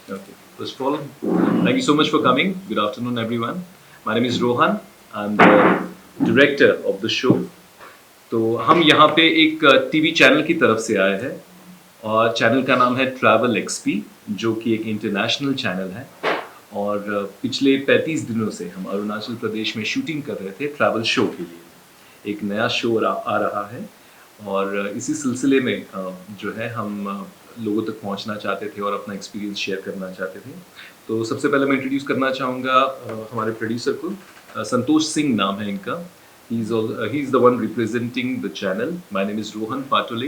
Okay. First of all, thank you so much for coming. Good afternoon, everyone. My name is Rohan. I'm the director of the show. तो हम यहाँ पे एक TV channel की तरफ से आए हैं और चैनल का नाम है ट्रैवल एक्सपी, जो कि एक इंटरनेशनल चैनल है। और पिछले 35 दिनों से हम अरुणाचल प्रदेश में शूटिंग कर रहे थे ट्रैवल शो के लिए। एक नया शो आ रहा है और इसी सिलसिले में जो है हम लोगों तक पहुंचना चाहते थे और अपना एक्सपीरियंस शेयर करना चाहते थे। तो सबसे पहले मैं इंट्रोड्यूस करना चाहूँगा हमारे प्रोड्यूसर को। संतोष सिंह नाम है इनका। He's the one representing the channel. My name is Rohan Patole.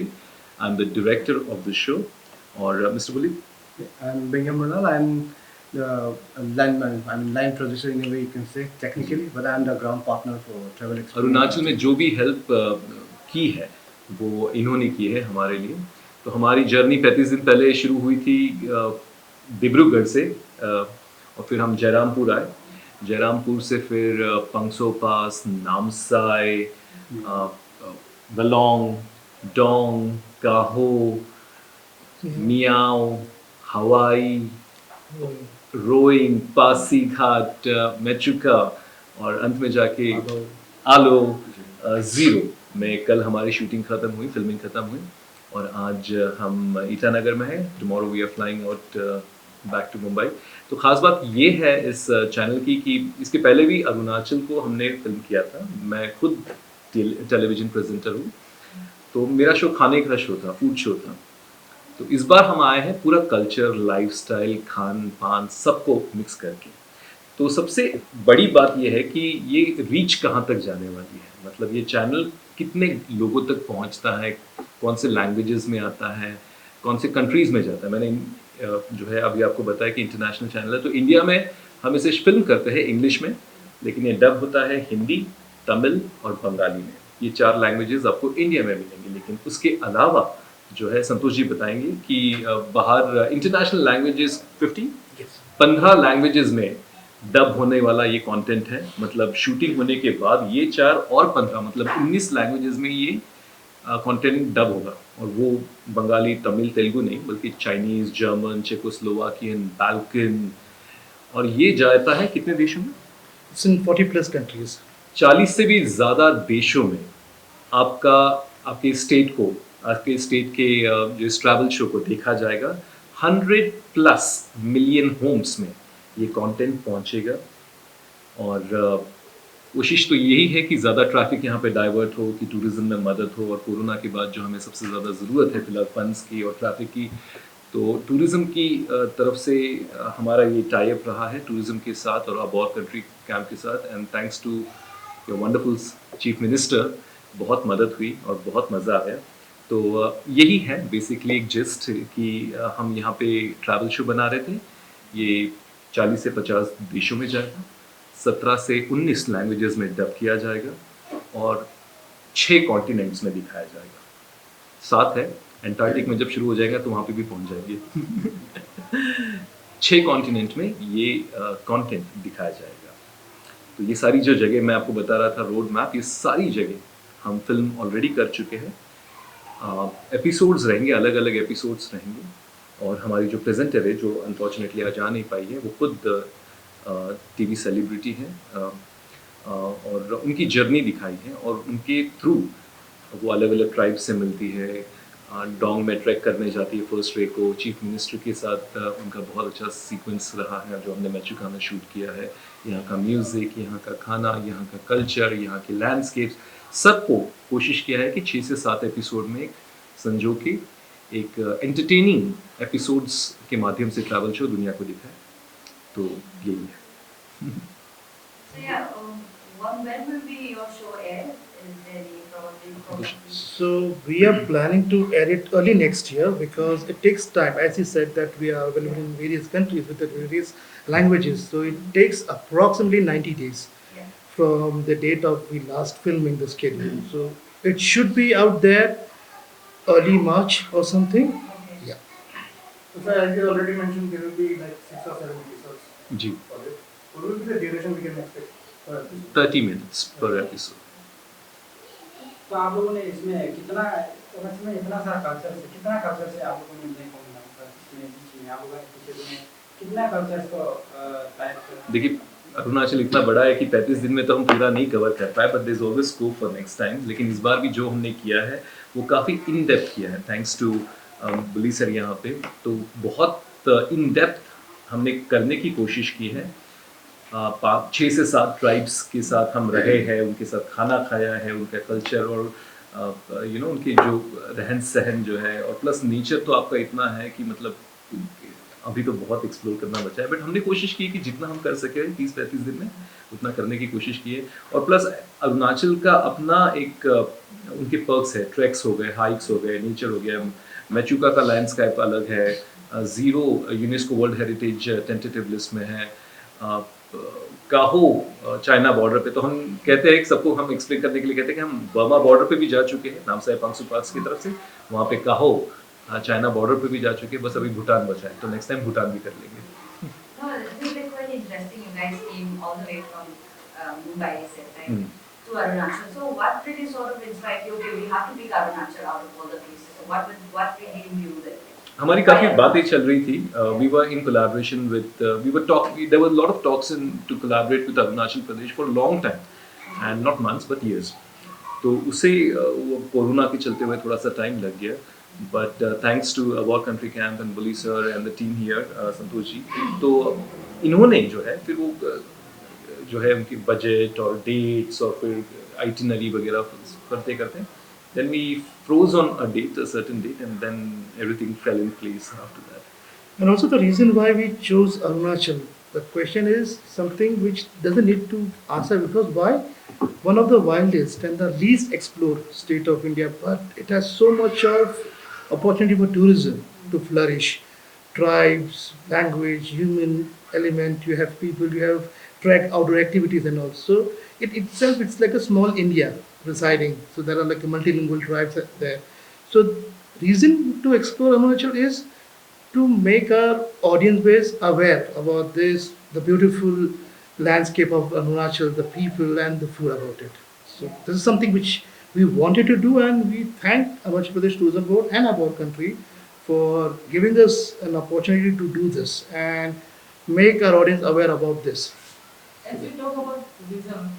I'm the director of the show. और Mr. बोलिए। I'm Bengham Ronald. I'm the line, line producer in a way you can say technically, but I'm the ground partner for Travel Experience. Arunachal में जो भी help की है वो इन्होंने की है हमारे लिए। तो हमारी जर्नी 35 दिन पहले शुरू हुई थी डिब्रूगढ़ से और फिर हम जयरामपुर आए। जयरामपुर से फिर पंगसो पास, नामसाई, वलोंग, डोंग, काहो, मियाओ, हवाई, रोइंग, पासीघाट, मेचुका और अंत में जाके आलो ज़ीरो में कल हमारी शूटिंग ख़त्म हुई, फिल्मिंग ख़त्म हुई और आज हम ईटानगर में हैं। Tomorrow we are flying out back to Mumbai. तो ख़ास बात ये है इस चैनल की कि इसके पहले भी अरुणाचल को हमने फिल्म किया था। मैं खुद टेलीविज़न प्रेजेंटर हूँ, तो मेरा शो खाने का शो था, फूड शो था। तो इस बार हम आए हैं पूरा कल्चर, लाइफस्टाइल, खान पान सबको मिक्स करके। तो सबसे बड़ी बात यह है कि ये रीच कहाँ तक जाने वाली है, मतलब ये चैनल कितने लोगों तक पहुँचता है, कौन से लैंग्वेजेस में आता है, कौन से कंट्रीज़ में जाता है। मैंने जो है अभी आपको बताया कि इंटरनेशनल चैनल है। तो इंडिया में हम इसे फिल्म करते हैं इंग्लिश में, लेकिन ये डब होता है हिंदी, तमिल और बंगाली में। ये 4 लैंग्वेजेस आपको इंडिया में मिलेंगी। लेकिन उसके अलावा जो है संतोष जी बताएंगे कि बाहर इंटरनेशनल लैंग्वेजेस 15 लैंग्वेजेस में डब होने वाला ये कंटेंट है। मतलब शूटिंग होने के बाद ये 4 और 15 मतलब 19 लैंग्वेजेस में ये कंटेंट डब होगा। और वो बंगाली, तमिल, तेलुगु नहीं बल्कि चाइनीज़, जर्मन, चेकोस्लोवाकियन, बाल्कन, और ये जाता है कितने देशों में? It's in 40+ countries. 40 से भी ज़्यादा देशों में आपका आपके स्टेट को, आपके स्टेट के जो इस ट्रैवल शो को देखा जाएगा। 100+ मिलियन होम्स में ये कंटेंट पहुंचेगा और कोशिश तो यही है कि ज़्यादा ट्रैफिक यहाँ पे डाइवर्ट हो, कि टूरिज़्म में मदद हो। और कोरोना के बाद जो हमें सबसे ज़्यादा ज़रूरत है फिलहाल फंड्स की और ट्रैफिक की, तो टूरिज़्म की तरफ से हमारा ये टाई अप रहा है टूरिज़्म के साथ और अबॉर कंट्री कैंप के साथ। And thanks to your wonderful chief minister, बहुत मदद हुई और बहुत मज़ा आया। तो यही है बेसिकली एक जिस्ट कि हम यहाँ पे ट्रैवल शो बना रहे थे। ये 40 से 50 देशों में जाएगा, 17 से 19 लैंग्वेजेस में डब किया जाएगा और 6 कॉन्टिनेंट्स में दिखाया जाएगा। साथ है एंटार्क्टिक में जब शुरू हो जाएगा तो वहाँ पे भी पहुँच जाएंगे। 6 कॉन्टिनेंट में ये कंटेंट दिखाया जाएगा। तो ये सारी जो जगह मैं आपको बता रहा था, रोड मैप, ये सारी जगह हम फिल्म ऑलरेडी कर चुके हैं। एपिसोड्स रहेंगे, अलग अलग एपिसोड्स रहेंगे। और हमारी जो प्रेजेंटर है, जो अनफॉर्चुनेटली आज आ नहीं पाई है, वो खुद टीवी सेलिब्रिटी है और उनकी जर्नी दिखाई है और उनके थ्रू वो अलग अलग ट्राइब से मिलती है, डोंग में ट्रैक करने जाती है फर्स्ट डे को। चीफ मिनिस्टर के साथ उनका बहुत अच्छा सीक्वेंस रहा है जो हमने मेचुका में शूट किया है। यहाँ का म्यूज़िक, यहाँ का खाना, यहाँ का कल्चर, यहाँ के लैंडस्केप्स, सबको कोशिश किया है कि 6 से 7 एपिसोड में एक संजो के एक एंटरटेनिंग एपिसोड्स के माध्यम से ट्रैवल शो दुनिया को दिखाए। तो यही है। So yeah, when will be your show air? Is there any probably? So we are planning to air it early next year because it takes time. As you said that we are available in various countries with the various languages, so it takes approximately 90 days Yeah. from the date of we last filming the schedule. So it should be out there early March or something. Okay. Yeah. So sir, as you already mentioned, there will be like 6 or 7 episodes ji, for it. What will be the duration we can expect for episode? 30 minutes per episode। तो आप लोगों ने इसमें कितना, इसमें इतना सारा culture से, कितना कल्चर से आप लोगों ने देखने को मिला, मतलब इसमें बीच में आप लोगों ने पीछे में कितना खर्चा है इसको टाइप देखिए अरुणाचल इतना बड़ा है कि 35 दिन में तो हम पूरा नहीं कवर कर पाए, but there is always scope for next time. लेकिन इस बार भी जो हमने किया है वो काफ़ी इन डेप्थ किया है, थैंक्स टू बुली सर यहाँ पे। तो बहुत इन डेप्थ हमने करने की कोशिश की है। 6 से 7 ट्राइब्स के साथ हम रहे हैं, उनके साथ खाना खाया है, उनका कल्चर और उनके जो रहन सहन जो है, और प्लस नेचर तो आपका इतना है कि मतलब अभी तो बहुत एक्सप्लोर करना बचा है, बट हमने कोशिश की कि जितना हम कर सके 30-35 दिन में उतना करने की कोशिश की है। और प्लस अरुणाचल का अपना एक उनके पर्क्स है, ट्रैक्स हो गए, हाइक्स हो गए, नेचर हो गया, मैचुका का लैंडस्केप अलग है, zero UNESCO world heritage tentative list में है। काहो चाइना बॉर्डर पे, तो हम कहते हैं कि सबको हम एक्सप्लेन करने के लिए कहते हैं कि हम बर्मा बॉर्डर पे भी जा चुके हैं नामसाई पांगसू पार्क्स की तरफ से, वहाँ पे काहो चाइना बॉर्डर पे भी जा चुके हैं, बस अभी भूटान बचा है, तो नेक्स्ट टाइम भूटान भी कर लेंगे। No, this is like quite interesting. You guys came all the way from Mumbai, you said, right? Hmm. To Arunachal. So what really sort of inspired you? Okay, we have to pick Arunachal out of all the places. So what really you that? हमारी काफ़ी बातें चल रही थी। We were in collaboration with we were talk there were lot of talks in to collaborate with Arunachal Pradesh for long time and not months but years. तो उससे वो corona के चलते हुए थोड़ा सा टाइम लग गया, but thanks to our country camp and Buli sir and the team here, Santosh ji, तो इन्होंने जो है फिर वो जो है उनकी बजट और डेट्स और फिर आइटिनरी वगैरह करते करते then we froze on a date, a certain date, and then everything fell in place after that. And also the reason why we chose Arunachal, the question is something which doesn't need to answer, because why? One of the wildest and the least explored state of India, but it has so much of opportunity for tourism to flourish. Tribes, language, human element, you have people, you have track outdoor activities and also it itself it's like a small India residing. So there are like multilingual tribes there. So reason to explore Arunachal is to make our audience base aware about this, the beautiful landscape of Arunachal, the people and the food about it. So this is something which we wanted to do, and we thank Arunachal Pradesh Tourism Board and our country for giving us an opportunity to do this and make our audience aware about this. As we talk about tourism,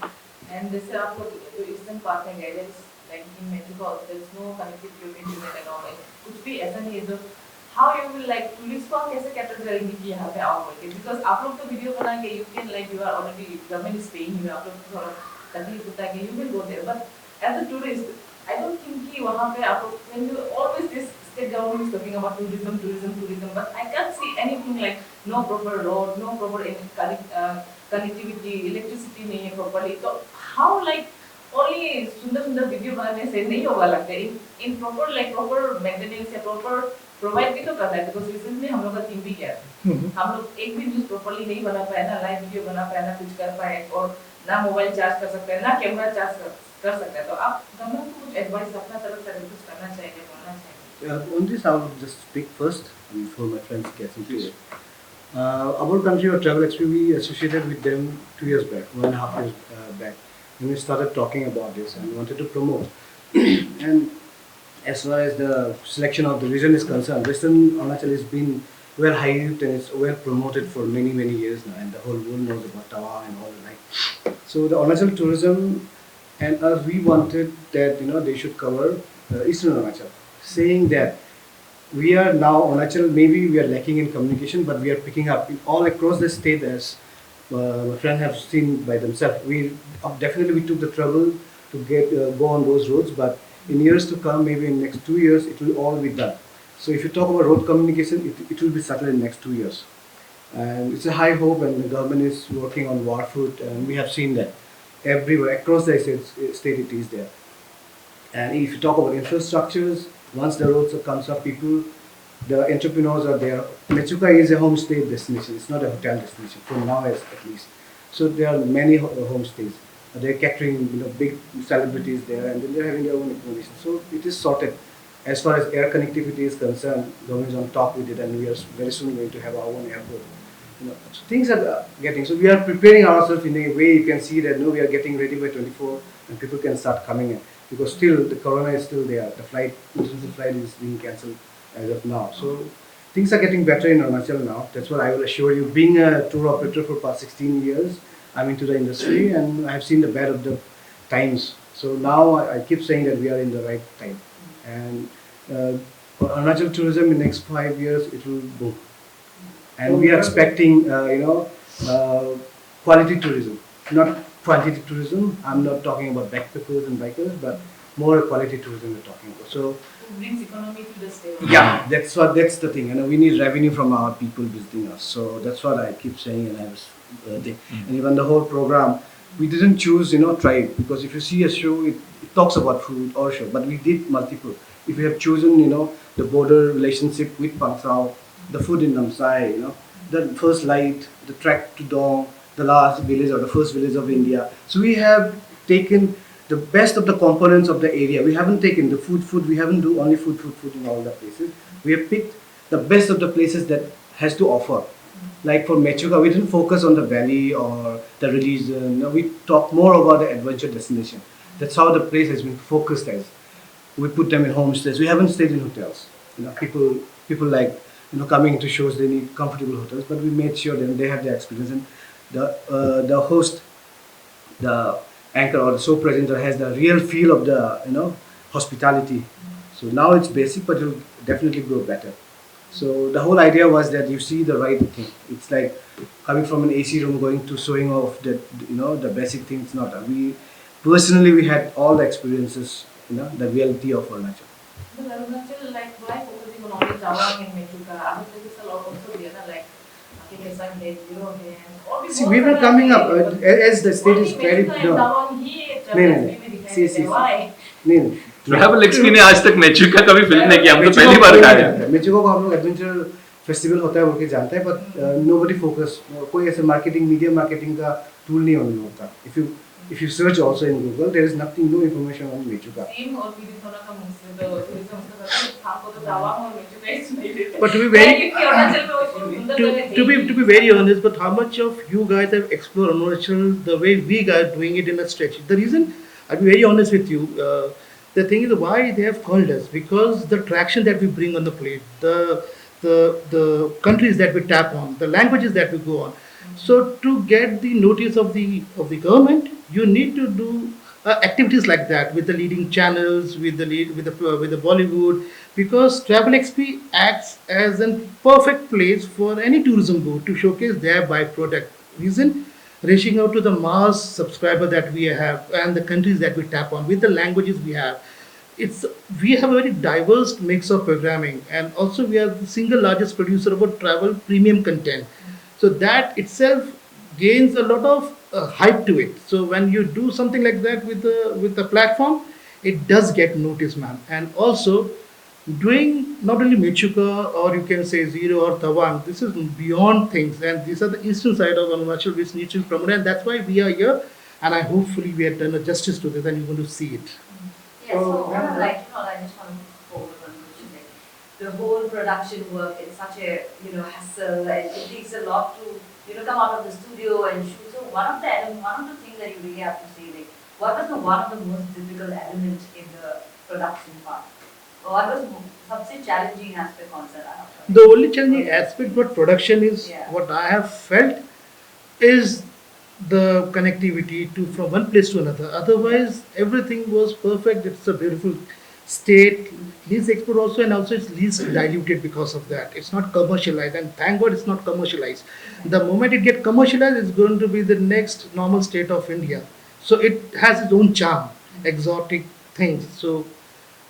and this आपको जो eastern part में गए, like in Mexico, there's no connectivity of internet and all that. कुछ भी ऐसा नहीं है जो how you will like tourists को आप कैसे कैप्चर करेंगे कि यहाँ पे आओ बोल के, because आप लोग तो वीडियो बनाएंगे, you can like you are already government is paying you, आप लोग को थोड़ा तकलीफ होता है कि you will go there, but as a tourist, I don't think कि वहाँ पे आप लोग when you always this state government is talking about tourism, but I can't see anything like no proper road, no proper connectivity, electricity नहीं है properly, तो how like only सुंदर video बनाने से नहीं होगा लगता है, in proper like proper maintenance या proper provide भी तो करना है, because recently हम लोग का टीम भी क्या है, हम लोग एक भी न्यूज़ properly नहीं बना पाए ना, लाइव वीडियो बना पाए ना, कुछ कर पाए, और ना मोबाइल चार्ज कर सकते हैं ना कैमरा चार्ज कर सकते हैं, तो आप गवर्नमेंट को कुछ एडवाइस अपना तरफ से कुछ करना चाहिए, बोलना चाहिए। On this, I will just speak first before my friends get into it. Our country or travel experience, we associated with them 2 years back, 1.5 years back, when we started talking about this and wanted to promote. And as far as the selection of the region is concerned, Western Arunachal has been well hyped and it's well promoted for many years now, and the whole world knows about Tawa and all that. So the Arunachal tourism and us, we wanted that they should cover Eastern Arunachal, saying that we are now Arunachal, maybe we are lacking in communication, but we are picking up in all across the state, as my friends have seen by themselves. We definitely we took the trouble to get go on those roads, but in years to come, maybe in next 2 years, it will all be done. So if you talk about road communication, it will be settled in next 2 years. And it's a high hope, and the government is working on Warfoot, and we have seen that everywhere across the state it is there. And if you talk about infrastructures, once the roads comes up, people, the entrepreneurs are there. Mechuka is a homestay destination. It's not a hotel destination for now, at least. So there are many homestays. They're catering, big celebrities there, and then they're having their own accommodation. So it is sorted. As far as air connectivity is concerned, government is on top with it, and we are very soon going to have our own airport. So things are getting. So we are preparing ourselves in a way. You can see that we are getting ready by 24, and people can start coming in, because still the corona is still there. The international flight is being cancelled as of now. So things are getting better in Arunachal now. That's what I will assure you. Being a tour operator for past 16 years, I'm into the industry and I've seen the bad of the times. So now I keep saying that we are in the right time. And for Arunachal tourism in next 5 years, it will boom. And we are expecting, quality tourism, not quantity tourism. I'm not talking about backpackers and bikers, but more quality tourism we're talking about. So Who brings economy to the state. yeah, that's the thing. We need revenue from our people visiting us. So that's what I keep saying, and I was and even the whole program, we didn't choose tribe, because if you see a show, it talks about food or show, but we did multiple. If we have chosen the border relationship with Pangsao, the food in Namsai, the first light, the trek to Dong, the last village or the first village of India. So we have taken the best of the components of the area. We haven't taken the food. We haven't do only food in all the places. We have picked the best of the places that has to offer. Like for Mechuka, we didn't focus on the valley or the religion. No, we talk more about the adventure destination. That's how the place has been focused as. We put them in homestays. We haven't stayed in hotels. People like coming into shows, they need comfortable hotels, but we made sure that they have the experience. And the host, the anchor or the show presenter has the real feel of the hospitality. So now it's basic, but it will definitely grow better. So the whole idea was that you see the right thing. It's like coming from an AC room going to showing off that the basic things. Not we personally we had all the experiences. The reality of Arunachal. But Arunachal, like, why focusing on only Tawang and Mechuka? Other places are also there, like Kesang Head, Zero Head. See, we were coming up as the state is very Tawang ही नहीं नहीं travel XP ने आज तक मेचुका कभी film नहीं किया, हम तो पहली बार खाए हैं। मेचुका को हम लोग एडवेंचर फेस्टिवल होता है बोल के जानते हैं, बट नोबडी फोकस, कोई ऐसे मार्केटिंग मीडिया मार्केटिंग का टूल नहीं होने होता. If you search also in Google, there is nothing, no information on Mechuka. Same और भी थोड़ा कम उससे तो tourism का हमको तो Tawang और Mechuka is नहीं देते. But to be very honest, but how much of you guys have explored Arunachal the way we guys doing it in a stretch? The reason, I'll be very honest with you, the thing is why they have called us, because the traction that we bring on the plate, the countries that we tap on, the languages that we go on. So to get the notice of the government, you need to do activities like that with the leading channels, with the Bollywood, because Travel XP acts as a perfect place for any tourism board to showcase their byproduct. Reason, reaching out to the mass subscriber that we have and the countries that we tap on with the languages we have. We have a very diverse mix of programming, and also we are the single largest producer of travel premium content. So that itself gains a lot of hype to it. So when you do something like that with the platform, it does get noticed, man. And also doing not only Mechuka or you can say Zero or Tawang, this is beyond things, and these are the eastern side of Arunachal which needs to be promoted, and that's why we are here. And I hopefully we have done a justice to this, and you're going to see it. Yeah, so I just want to forward one question. Like, the whole production work is such a hassle, and it takes a lot to come out of the studio and shoot. So one of the things that you really have to say, like, what was one of the most difficult elements in the production part? What was सबसे challenging aspect on that? The only challenging aspect what production is, what I have felt, is the connectivity to from one place to another. Otherwise, everything was perfect. It's a beautiful state. Least export also, and also it's least diluted because of that. It's not commercialized, and thank God it's not commercialized. The moment it gets commercialized, it's going to be the next normal state of India. So it has its own charm, exotic things. So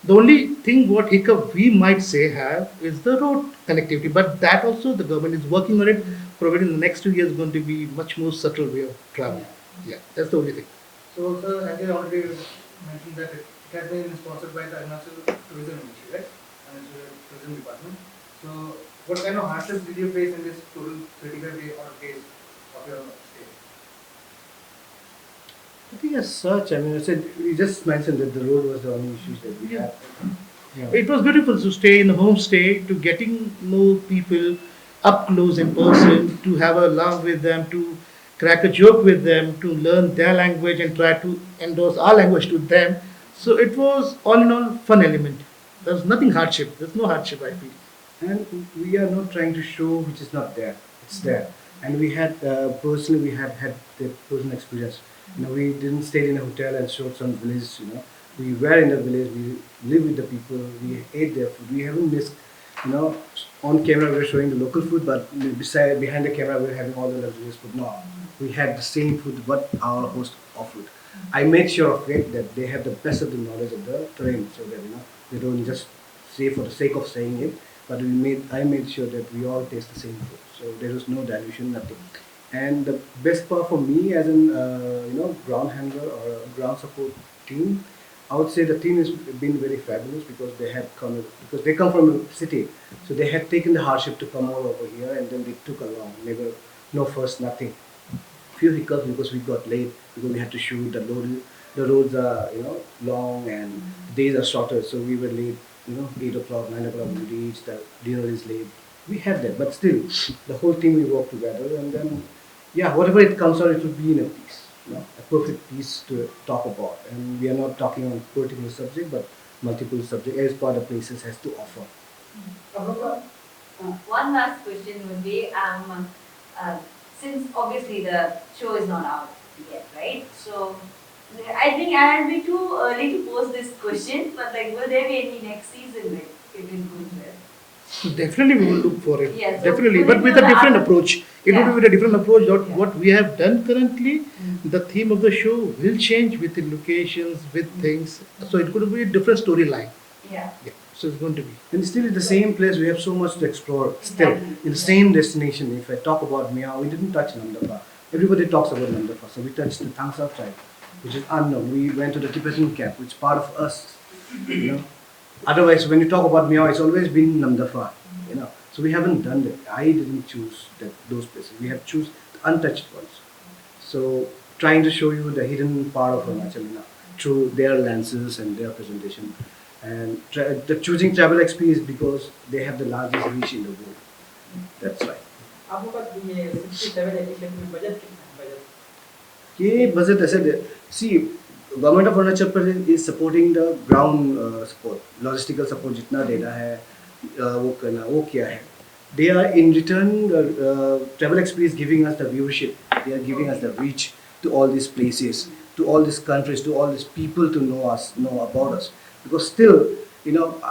the only thing what hiccup we might say have is the road connectivity, but that also the government is working on it, providing the next 2 years going to be much more subtle way of travel. Yeah, that's the only thing. So, sir, as you already mentioned that it has been sponsored by the Arunachal Tourism Ministry, right? And Tourism Department. So, what kind of hardships did you face in this total 35-day or days of your stay? I think as such, I mean, I said, we just mentioned that the road was the only issues that we had. Yeah. It was beautiful to stay in a homestay, to getting know people up close in person, to have a laugh with them, to crack a joke with them, to learn their language and try to endorse our language to them. So it was all in all fun element. There was nothing hardship. There's no hardship, I feel. and we are not trying to show which is not there. It's there, and we had personally we had had the personal experience. We didn't stay in a hotel and showed some village. We were in the village. We live with the people. We ate their food. We haven't missed. On camera we're showing the local food, but behind the camera we're having all the luxurious food. No, we had the same food what our host offered. I made sure of it that they have the best of the knowledge of the terrain, so that they don't just say for the sake of saying it. But I made sure that we all taste the same food, so there was no dilution, nothing. And the best part for me as an ground handler or a ground support team, I would say the team has been very fabulous because they come from a city, so they had taken the hardship to come all over here, and then they took along. Never, no fuss, nothing. Few hiccups because we got late because we had to shoot. The roads are long and days are shorter, so we were late. 8 o'clock, 9 o'clock we reached. The dinner is late. We had that, but still, the whole team we worked together, and then whatever it comes out, it will be in a piece. A perfect piece to talk about. And we are not talking on particular subject, but multiple subjects as per the places has to offer. One last question would be, since obviously the show is not out yet, right? So I think I'll be too early to pose this question, but will there be any next season if it goes well? Definitely we will look for it. Yes, so Definitely, will but it with be a on the different other- approach. It Yeah. will be with a different approach. Yeah. What we have done currently, the theme of the show will change with the locations, with things. So it could be a different storyline. Yeah. Yeah. So it's going to be. And still in the same place, we have so much to explore. Still, Exactly. in the same destination. If I talk about Miao, we didn't touch Namdapha. Everybody talks about Namdapha. So we touched the Thangsar tribe, which is unknown. We went to the Tibetan camp, which is part of us. Otherwise, when you talk about Miao, it's always been Namdapha. So we haven't done that. I didn't choose those places. We have choose the untouched ones. So trying to show you the hidden part of Arunachal through their lenses and their presentation. And the choosing travel experience because they have the largest reach in the world. That's right. आपको पता ये 67 addition में budget कितना है budget ये budget ऐसे see government of Arunachal Pradesh is supporting the ground support, logistical support जितना देना है वो करना वो क्या है. They are in return travel experience giving us the viewership. They are giving us the reach to all these places, to all these countries, to all these people to know us, know about us. Because still,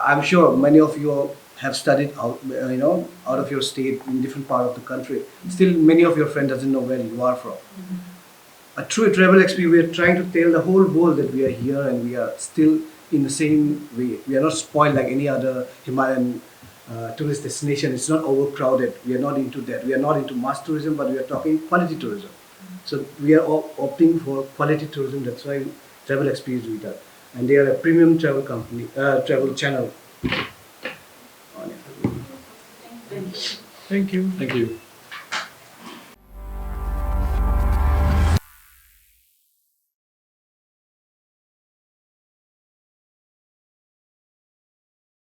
I'm sure many of you have studied out, out of your state in different part of the country. Still, many of your friends doesn't know where you are from. A true travel experience, we are trying to tell the whole world that we are here and we are still in the same way. We are not spoiled like any other Himalayan tourist destination. It's not overcrowded. We are not into that. We are not into mass tourism, but we are talking quality tourism. So we are opting for quality tourism. That's why travel experience we done. And they are a premium travel company, travel channel. Thank you. Thank you.